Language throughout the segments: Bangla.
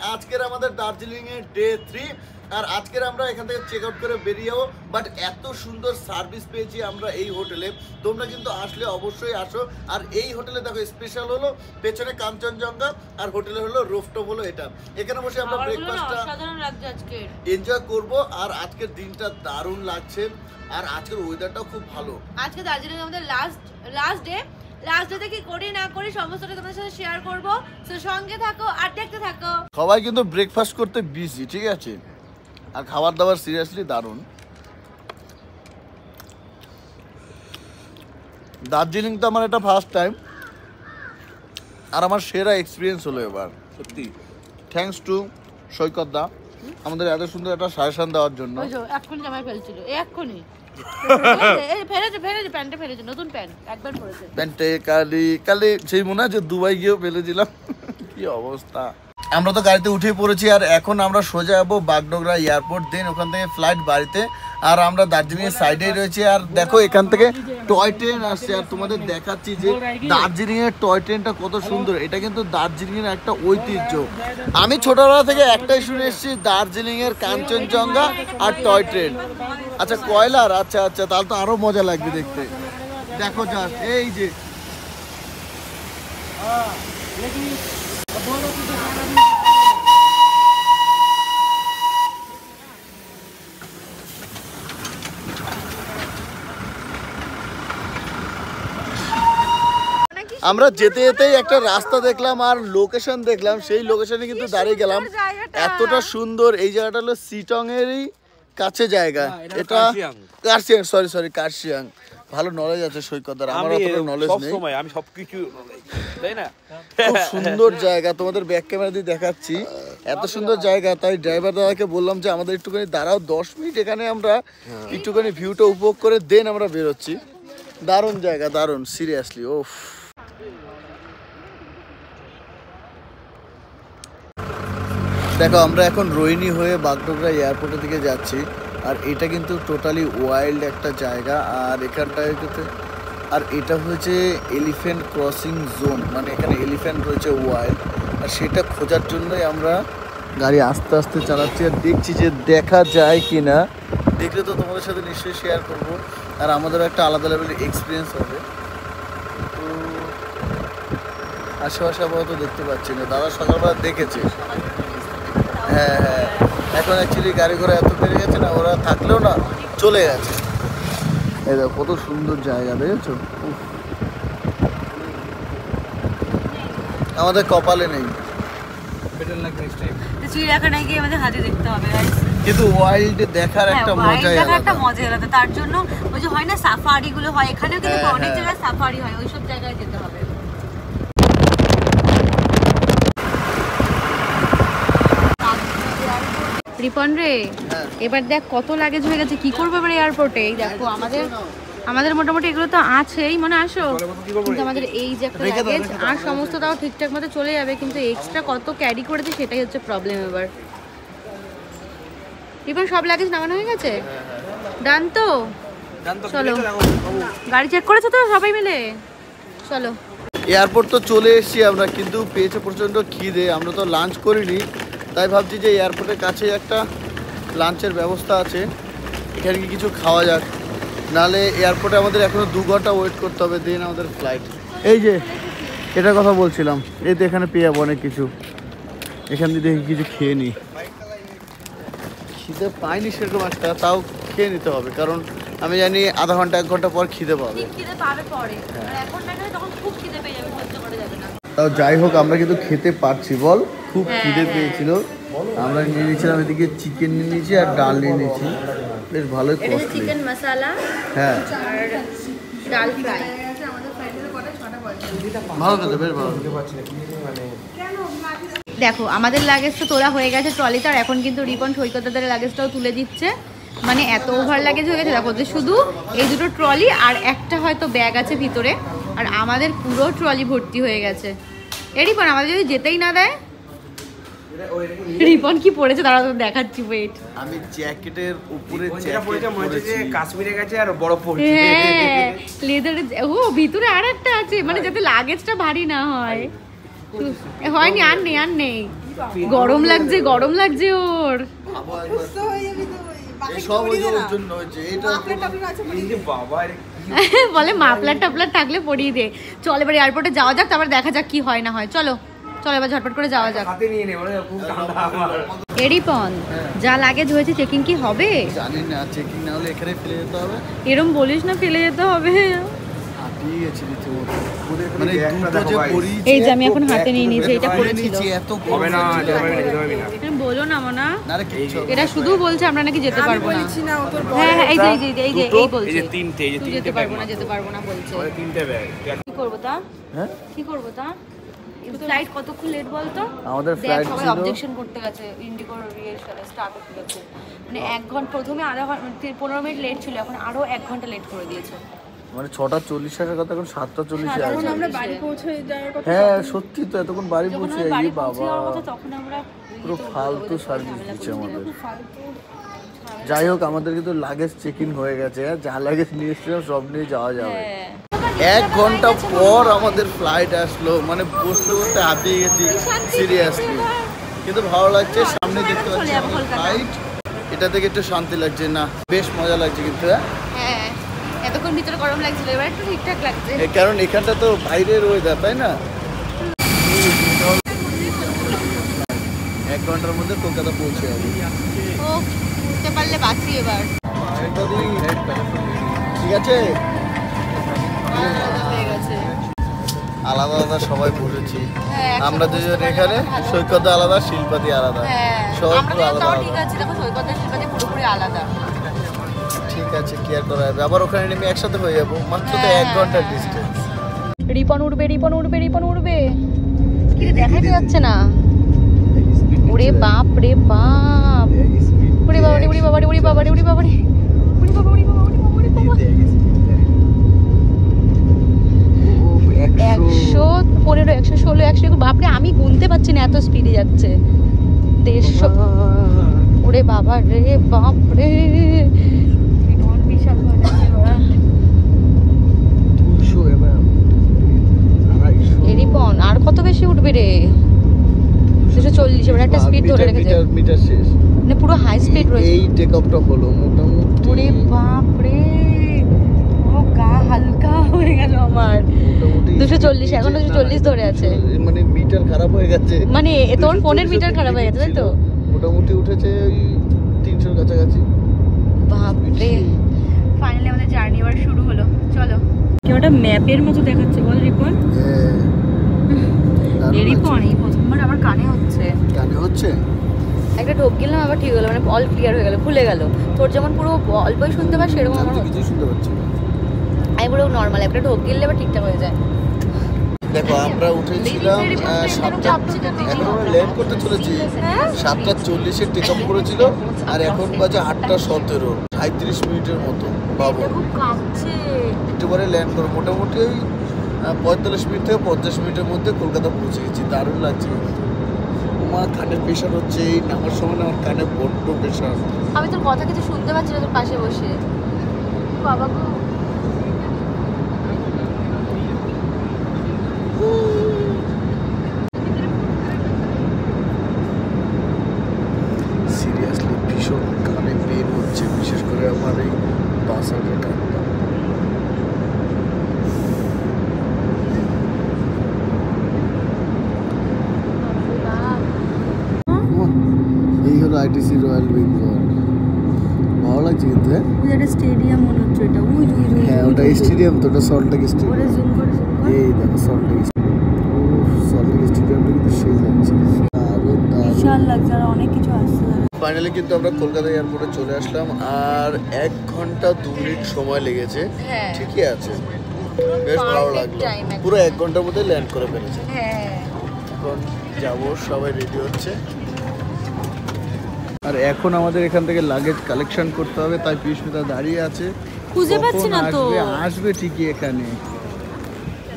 আজকের আমাদের দার্জিলিং এর ডে 3 আর আজকের আমরা এখান থেকে চেক আউট করে বেরিয়ে যাবো। বাট এত সুন্দর সার্ভিস পেয়েছি আমরা এই হোটেলে, তোমরা কিন্তু আসলে অবশ্যই আসো। আর এই হোটেলে দেখো স্পেশাল হলো পেছনে কাঞ্চনজঙ্ঘা আর হোটেলে হলো রুফটপ হলো এটা, এখানে বসে আমরা ব্রেকফাস্টটা এনজয় করবো। আর আজকের দিনটা দারুণ লাগছে আর আজকের ওয়েদারটাও খুব ভালো। আজকে দার্জিলিং আমাদের লাস্ট ডে কি করি না করি সমস্তটা তোমাদের সাথে শেয়ার করবো, তো সঙ্গে থাকো আর দেখতে থাকো। সবাই কিন্তু ব্রেকফাস্ট করতে বিজি, ঠিক আছে? আর খাবার দাবার সিরিয়াসলি দারুণ। দার্জিলিং তো আমার এটা ফার্স্ট টাইম আর আমার সেরা এক্সপিরিয়েন্স হলো এবার সত্যি। থ্যাঙ্কস টু সৈকত দা আমাদের এত সুন্দর একটা সাজেশন দেওয়ার জন্য। এক্ষুনি জামাই ফেলছিল, এক্ষুনি ফেলেছে নতুন প্যান্ট একবার পরেছে, প্যান্টে কালি সেই মনে আছে দুবাই গিয়েও ফেলেছিলাম। কি অবস্থা। আমরা তো গাড়িতে উঠে পড়েছি আর এখন আমরা সোজা যাবো বাগডোগরা এয়ারপোর্ট, দেন ওখান থেকে ফ্লাইট বাড়িতে। আর আমরা দার্জিলিং এর সাইডেই রয়েছি আর দেখো এখান থেকে টয় ট্রেন আসছে আর তোমাদের দেখাচ্ছি যে দার্জিলিং এর টয় ট্রেনটা কত সুন্দর। এটা কিন্তু দার্জিলিং এর একটা ঐতিহ্য। আমি ছোটবেলা থেকে একটাই শুনে এসেছি, দার্জিলিং এর কাঞ্চনজঙ্ঘা আর টয় ট্রেন। আচ্ছা কয়লার, আচ্ছা আচ্ছা, তাহলে তো আরো মজা লাগবে দেখতে। দেখো জাস্ট এই যে আমরা যেতে যেতেই একটা রাস্তা দেখলাম আর লোকেশন দেখলাম, সেই লোকেশনে কিন্তু দাঁড়িয়ে গেলাম। এতটা সুন্দর এই জায়গাটা হলো সিটং এরই কাছে জায়গা। এটা কার্শিয়াং, সরি কার্শিয়াং। ভালো নলেজ আছে সৈকতের, আমার অতটা নলেজ নেই। আমি সবকিছু তাই না। খুব সুন্দর জায়গা, তোমাদের ব্যাক ক্যামেরা দিয়ে দেখাচ্ছি। এত সুন্দর জায়গা, তাই ড্রাইভার দাদাকে বললাম যে আমাদের একটুখানি দাঁড়াও 10 মিনিট, এখানে আমরা একটুখানি ভিউটা উপভোগ করে দেন আমরা বেরোচ্ছি। দারুণ জায়গা, দারুণ সিরিয়াসলি। ওফ, দেখো আমরা এখন রোহিণী হয়ে বাগডোগরা এয়ারপোর্টের দিকে যাচ্ছি। আর এটা কিন্তু টোটালি ওয়াইল্ড একটা জায়গা। আর এখানটায় কিন্তু আর এটা হচ্ছে এলিফ্যান্ট ক্রসিং জোন, মানে এখানে এলিফ্যান্ট রয়েছে ওয়াইল্ড। আর সেটা খোঁজার জন্যই আমরা গাড়ি আস্তে আস্তে চালাচ্ছি আর দেখছি যে দেখা যায় কি না। দেখলে তো তোমাদের সাথে নিশ্চয়ই শেয়ার করব আর আমাদেরও একটা আলাদা লেভেলের এক্সপিরিয়েন্স হবে। তো আশেপাশে আপাতত দেখতে পাচ্ছি না, দাদা সকালবেলা দেখেছে। হ্যাঁ, এখন অ্যাকচুয়ালি গাড়ি ঘোড়া এত বেড়ে গেছে না, ওরা থাকলেও না চলে গেছে। এই দেখো কত সুন্দর জায়গা, দেখেছো? আমাদের কপালে নেই, চিড়িয়াখানায় গিয়ে আমাদের হাতে দেখতে হবে, কিন্তু ওয়াইল্ড দেখার একটা মজাই আলাদা। তার জন্য ওই যে হয় না সাফারি গুলো হয়, এখানেও কিন্তু অনেক জায়গায় সাফারি হয়, ওইসব জায়গায় যেতে হবে। রিপন রে, এবার দেখ কত লাগেজ হয়ে গেছে, কি করবো এবার এয়ারপোর্টে। এই দেখো আমাদের মোটামুটি এগুলো তো আছেই, মনে আসো, কিন্তু আমাদের এই যে একটা লাগেজ আর সমস্ত তাও ঠিকঠাক মতো চলে যাবে, কিন্তু এক্সট্রা কত ক্যারি করেছে সেটাই হচ্ছে প্রবলেম। এবার রিপন সব লাগেজ নামানো হয়ে গেছে, ডান তো? চলো, গাড়ি চেক করেছো তো সবাই মিলে? চলো, এয়ারপোর্ট তো চলে এসেছি আমরা, কিন্তু পেয়েছে প্রচণ্ড খিদে। আমরা তো লাঞ্চ করিনি, তাই ভাবছি যে এয়ারপোর্টের কাছে একটা লাঞ্চের ব্যবস্থা আছে, এখানে কি কিছু খাওয়া যাক। নাহলে এয়ারপোর্টে আমাদের এখনও 2 ঘন্টা ওয়েট করতে হবে, দেন আমাদের ফ্লাইট। এই যে এটার কথা বলছিলাম, এই তো এখানে পেয়ে যাবো অনেক কিছু। এখান দিয়ে দেখি কিছু খেয়ে নিই। খিদে পাইনি সেরকম একটা, তাও খেয়ে নিতে হবে, কারণ আমি জানি আধা ঘন্টা 1 ঘন্টা পর খিদে পাবে। তাও যাই হোক, আমরা কিন্তু খেতে পারছি, বল খুব খিদে পেয়েছিল। আমরা নিয়ে নিয়েছিলাম এদিকে চিকেন নিয়ে নিয়েছি আর ডাল নিয়ে নিয়েছি, বেশ ভালোই কস্টলি। চিকেন মশলা, হ্যাঁ, আর ডাল ফ্রাই। ভালো খেতে, বেশ ভালো। দেখো আমাদের লাগেজ তো তোলা হয়ে গেছে ট্রলিতে, আর এখন কিন্তু রিপন সৈকতদের লাগেজটাও তুলে দিচ্ছে। মানে এত ওভার লাগেজ হয়ে গেছে, দেখো যে শুধু এই দুটো ট্রলি আর একটা হয়তো ব্যাগ আছে ভিতরে, আর আমাদের পুরো ট্রলি ভর্তি হয়ে গেছে। এ রিপন, আমাদের যদি যেতেই না দেয়। রিপন কি পড়েছে দাঁড়া তো দেখাচ্ছি, ওয়েট। আমি জ্যাকেটের উপরে কাশ্মীরে গেছে আর বরফ পড়ছে। হ্যাঁ, লেদার। ও ভিতরে আরেকটা আছে, মানে যাতে লাগেজটা ভারী না হয়। হয়নি, আর নেই গরম লাগছে ওর। সব ওই জন্য হয়েছে এটা বাবা বলে মাফলার টাফলার থাকলে পরিয়ে দে। চল এবার এয়ারপোর্টে যাওয়া যাক, তারপর দেখা যাক কি হয় না হয়। চলো এবার ঝটপট করে যাওয়া যাক। হাতে নিয়ে নে, মানে খুব ঠান্ডা আমার। এরিপন যা লাগেজ হয়েছে চেকিং কি হবে? জানি না, চেকিং না হলে এখানে ফেলে যেতে হবে। এরম বলিস না, ফেলে যেতে হবে। হাঁপিয়ে গেছি রীতিমতো। মানে দুটো যে পরিয়েছি, এই যে আমি এখন হাতে নিয়ে নিয়েছি, এটা পরে পড়েছিল। নিয়েছি, এত হবে না, যেতে পারবি না, যেতে পারবি না। বলো না মানা, না রে কিচ্ছু হবে এটা না। শুধু বলছে আমরা নাকি যেতে পারবো না। হ্যাঁ হ্যাঁ, এই যে এই বলছে এই যে তিনটে, এই যে তুই তিনটে যেতে ব্যাগ পারবো না, যেতে পারবো না বলছে। আমাদের তিনটে ব্যাগ। কি করবো তা? হ্যাঁ কি করবো তা? ফ্লাইট কতক্ষণ লেট বলতো? আমাদের দেখ, ফ্লাইট সবাই ছিল অবজেকশন করতে গেছে ইন্ডিগোর স্টার্ট হতে গেছে। মানে 1 ঘন্টা, প্রথমে আধা ঘন্টা 15 মিনিট লেট ছিল, এখন আরো 1 ঘন্টা লেট করে দিয়েছে। মানে 6:40 আসার কথা, এখন 7:40 আছে। এখন আমরা বাড়ি পৌঁছে যাওয়ার কথা। হ্যাঁ সত্যি তো, এতক্ষণ বাড়ি যখন পৌঁছে আমরা বাড়ি যাই বাবা। পৌঁছে যাওয়ার কথা তখন আমরা পুরো ফালতু সার্ভিস দিচ্ছে আমাদের। যাই হোক, আমাদের কিন্তু লাগেজ চেক ইন হয়ে গেছে। যা লাগেজ নিয়ে এসেছিলাম সব নিয়ে যাওয়া যাবে। 1 ঘন্টা পর আমাদের ফ্লাইট আসলো, মানে বসতে বসতে হাঁপিয়ে গেছি সিরিয়াসলি। কিন্তু ভালো লাগছে, সামনে দেখতে পাচ্ছি ফ্লাইট, এটা থেকে একটু শান্তি লাগছে। না বেশ মজা লাগছে কিন্তু। হ্যাঁ, এতক্ষণ ভিতরে গরম লাগছিল, এবার একটু ঠিকঠাক লাগছে। কারণ এখানটা তো বাইরের ওয়েদার, তাই না? 1 ঘন্টার মধ্যে কলকাতা পৌঁছে যাবো। ও বুঝতে পারলে বাঁচি এবার। ঠিক আছে, হয়ে গেছে। আলাদা আলাদা সবাই বসেছি হ্যাঁ, আমরা দুজন এখানে। সৈকত আলাদা, শিল্পাদি আলাদা, হ্যাঁ, সব আমরা তো আলাদা তাও আলাদা। ঠিক আছে, দেখো সৈকতের শিল্পাতে পুরোপুরি আলাদা। ঠিক আছে, কি আর করা যাবে, আবার ওখানে নেমে একসাথে হয়ে যাবো। মাত্র তো 1 ঘন্টার ডিস্টেন্স। রিপন উড়বে। কি রে, দেখাই যাচ্ছে না। ওরে বাপ রে বাপ, ওরে বাবারে, ওরে বাবারে, ওরে বাবারে, ওরে বাবারে, ওরে বাবা, ওরে বাবা, ওরে বাবা, ওরে বাবা। 115, 116, 120, বাপরে আমি গুনতে পারছি না, এত স্পিডে যাচ্ছে। 150, ওরে বাবা রে বাপ রে, বিশাল ভয় লাগছে এবার। এরিপন আর কত বেশি উঠবে রে? 240, এবার একটা স্পিড ধরে রেখেছে, মিটার শেষ, মানে পুরো হাই স্পিড রয়েছে। এই টেক অফটা হলো মোটামুটি। ওরে বাপ রে, ও গা হালকা হয়ে গেল আমার। 240, এখন 240 ধরে আছে। মানে মিটার খারাপ হয়ে গেছে, মানে তোর ফোনের মিটার খারাপ হয়ে গেছে, তাই তো? মোটামুটি উঠেছে ওই 300 কাছাকাছি। বাপ রে, ফাইনালি আমাদের জার্নি এবার শুরু হলো। চলো, কি ওটা ম্যাপের মতো দেখাচ্ছে বল রিপন? রিপন এই প্রথমবার আবার কানে হচ্ছে। কানে হচ্ছে? একটা ঢোক গেলাম, আবার ঠিক হলো, মানে অল ক্লিয়ার হয়ে গেল, খুলে গেল। তোর যেমন পুরো অল্পই শুনতে পাস, সেরকম আমি আমার তো কিছুই শুনতে পাচ্ছি না। আমি পুরো নর্মাল, একটা ঢোক গেলে আবার ঠিকঠাক হয়ে যায়। দেখো আমরা উঠেছিলাম 7টা, এখন আমরা ল্যান্ড করতে চলেছি 7:40 টেক অফ করেছিল, আর এখন বাজে 8:17, 37 মিনিটের মতো। বাবু খুব কাঁপছে। একটু পরে ল্যান্ড করো, মোটামুটি ওই 45 মিনিট থেকে 50 মিনিটের মধ্যে কলকাতা পৌঁছে গেছি। দারুণ লাগছে কিন্তু। আমার কানে প্রেশার হচ্ছে, এই নামার সময় না আমার কানে বড্ড প্রেশার। আমি তোর কথা কিছু শুনতে পাচ্ছি না তোর পাশে বসে। বাবা গো, সিরিয়াসলি ভীষণ কানে পেন হচ্ছে, বিশেষ করে আমার এই বাসারের কানটা। এই হলো আইটিসি রয়্যাল বেঙ্গল। ভালো লাগছে কিন্তু। ওই একটা স্টেডিয়াম মনে হচ্ছে এটা। ওই হ্যাঁ ওটা স্টেডিয়াম তো, ওটা সল্টলেক স্টেডিয়াম। ওরে জুম করে এই দেখো সল্টলেক স্টেডিয়ামটা কিন্তু সেই লাগছে, বিশাল লাগছে, আর অনেক কিছু আসছে। ফাইনালি কিন্তু আমরা কলকাতা এয়ারপোর্টে চলে আসলাম, আর 1 ঘন্টা 2 মিনিট সময় লেগেছে। হ্যাঁ। ঠিকই আছে, বেশ ভালো লাগলো। time একদম। পুরো 1 ঘন্টার মধ্যে ল্যান্ড করে ফেলেছে। হ্যাঁ, এখন যাবো, সবাই রেডি হচ্ছে। আর এখন আমাদের এখান থেকে লাগেজ কালেকশন করতে হবে, তাই পিউষ্মিতা দাঁড়িয়ে আছে। খুঁজে পাচ্ছি না তো। আসবে ঠিকই, এখানে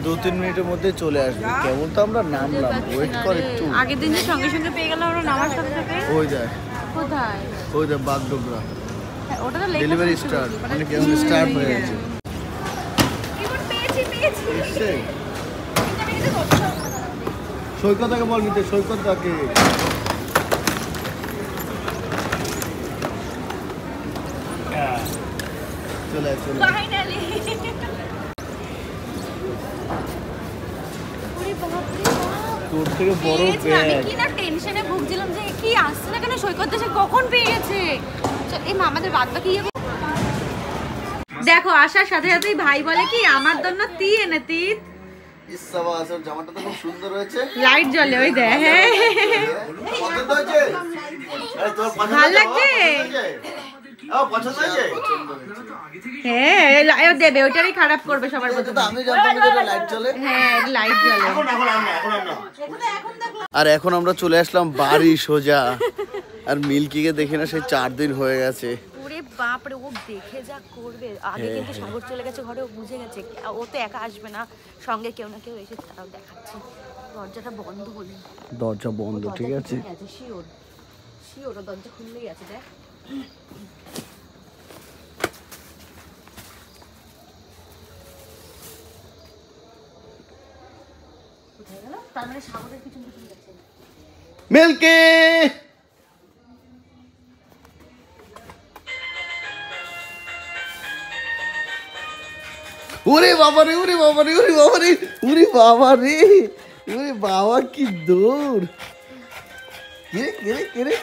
2-3 মিনিটের মধ্যে চলে আসবে। কেমন তো আমরা নামলাম, ওয়েট কর একটু। আগের দিন যে সঙ্গে সঙ্গে পেয়ে গেলাম আমরা নামার সাথে সাথে। ওই দেখ, কোথায়? ওই দেখ বাগডোগরা হ্যাঁ, ওটা তো লেখা ডেলিভারি ছিল। স্টার্ট, মানে কেমন স্টার্ট হয়ে গেছে। এবার পেয়েছি। এসছে? সৈকতকে বল নিতে, সৈকতকে। চলে চলে ফাইনালি তোর থেকে বড় আমি ব্যাগ। কি না টেনশনে ভুগছিলাম যে কি আসছে না কেন, সৈকত দেশে কখন পেয়ে গেছে। এই মামাদের বাদ বাকি দেখো আসার সাথে সাথেই ভাই বলে কি আমার জন্য তি এনে তি। ইসাবা আসল জামাটা তো খুব সুন্দর হয়েছে, লাইট জ্বলে ওই দেখ। হ্যাঁ পছন্দ হয়েছে? এই তোর পছন্দ ভালো হয়েছে? লাগছে? পছন্দ হয়েছে? হ্যাঁ দেবে, ওইটারই খারাপ করবে সবার এটা প্রথমে। তো আমি জানতাম না যে লাইট জ্বলে। হ্যাঁ লাইট জ্বলে। আর এখন আমরা চলে আসলাম বাড়ি সোজা। আর মিল্কিকে দেখে না সেই 4 দিন হয়ে গেছে। ওরে বাপরে, ও দেখে যা করবে। আগে কিন্তু সাগর চলে গেছে ঘরে, ও বুঝে গেছে ও তো একা আসবে না, সঙ্গে কেউ না কেউ এসে তারাও দেখাচ্ছে। দরজাটা বন্ধ হলো, দরজা বন্ধ, ঠিক আছে। শিওর শিওর দরজা খুললেই আছে। দেখ কোথায় গেল, তার মানে সাগরের পিছন পিছন গেছে। মিল্কি ওরে বাবা রে, ওরে বাবা রে, ওরে বাবা রে, ওরে বাবা রে, ওরে বাবা কি দৌড়! কেরে কেরে কেরে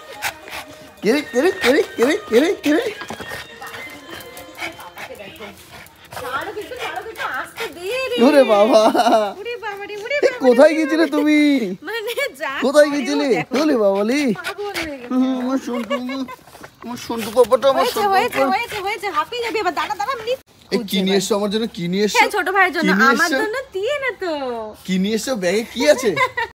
কেরে কেরে কেরে কেরে কেরে কেরে ওরে বাবা, কোথায় গেছিলে তুমি? কোথায় গেছিলে? ওরে বাবা লি, আমার সন্টু, আমার সন্টু পাপাটা, আমার সন্টু পাপা। এই কি নিয়ে এসছো আমার জন্য? কি নিয়ে এসছো? ছোট ভাইয়ের জন্য, কি নিয়ে আমার এসছো? জন্য দিয়ে না তো। কি নিয়ে এসছো? ব্যাগে কি আছে?